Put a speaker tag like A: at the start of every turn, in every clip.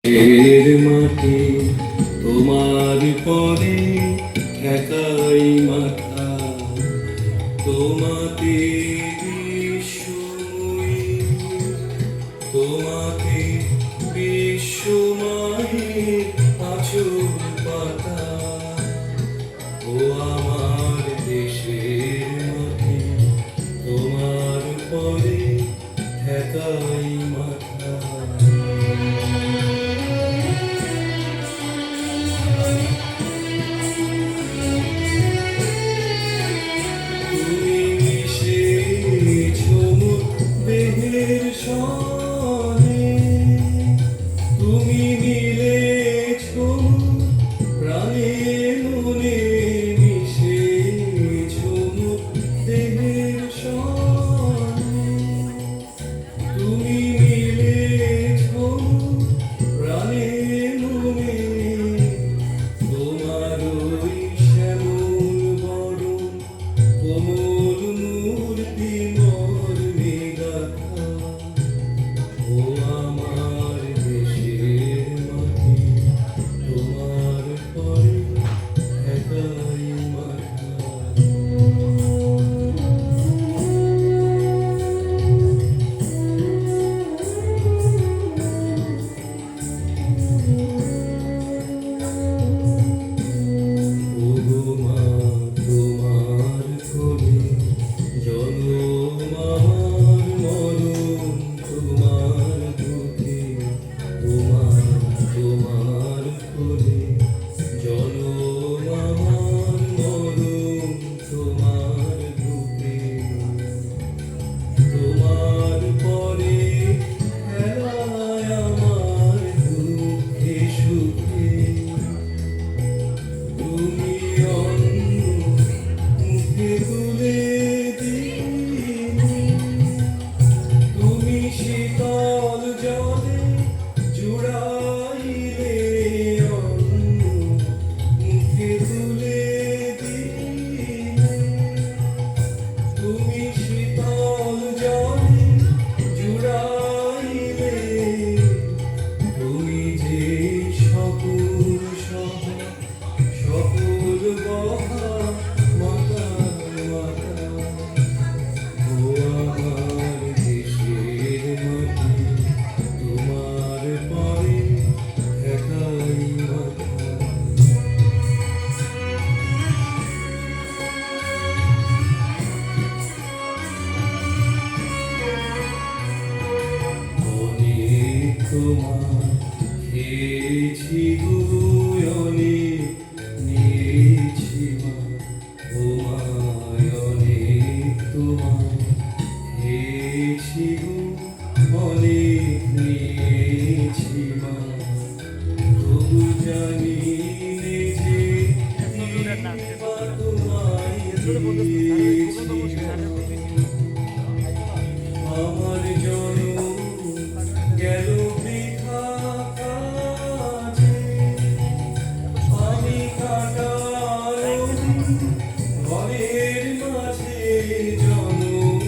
A: এর মাটি তোমার পরে একাই মাথা তোমাকে বিশ্বময়ী তোমাকে বিশ্বময়ের আঁচল পাতা ও আমার দেশের মাটি তোমার পরে একাই মাথা তুমি মিলেছ প্রাণে মনে মিশেছ দেহের সনে তুমি মিলেছ প্রাণে মনে তোমার ওই শ্যামল বরণ কোমল মূর্তি মর্মে গাথা ও আমার দেশের মাটি তোমার পরে একাই মাথা ওগো মা তোমার কোলে জনম আমার মরণ তোমার বুকে ও মা তোমার কোলে জনম আমার মরণ তোমার বুকে তোমার পরে খেলায় আমার দুঃখে সুখে তুমি অন্য মুখে তুলে দিলে তুমি শীতল জলে জুড়াইলে অন্য মুখে তুলে দিলে তুমি শীতল জলে জুড়াইলে তুমি যে সকল সহ সকল বহা মাতা মাতা ও আমার দেশের মাটি তোমার পরে একাই মাথা অনেক তোমার খেয়েছি গো অনেক নিয়েছি মা ও মায় অনেক তোমার খেয়েছি গো অনেক নিয়েছি মা তবু জানি নে যে তোমায় দিয়েছি আমার জনম গেল বৃথা কাজে আমি কাটালাম ঘরের মাঝে জনম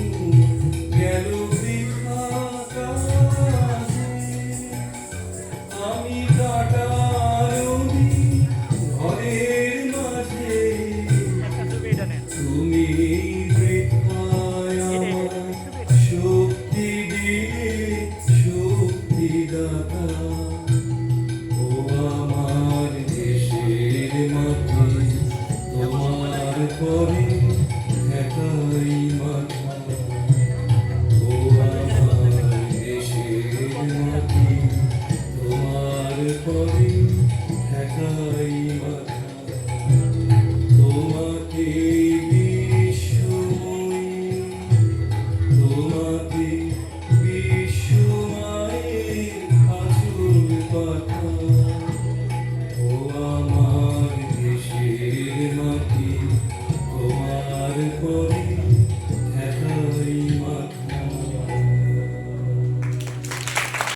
A: গেল বৃথা কাজে আমি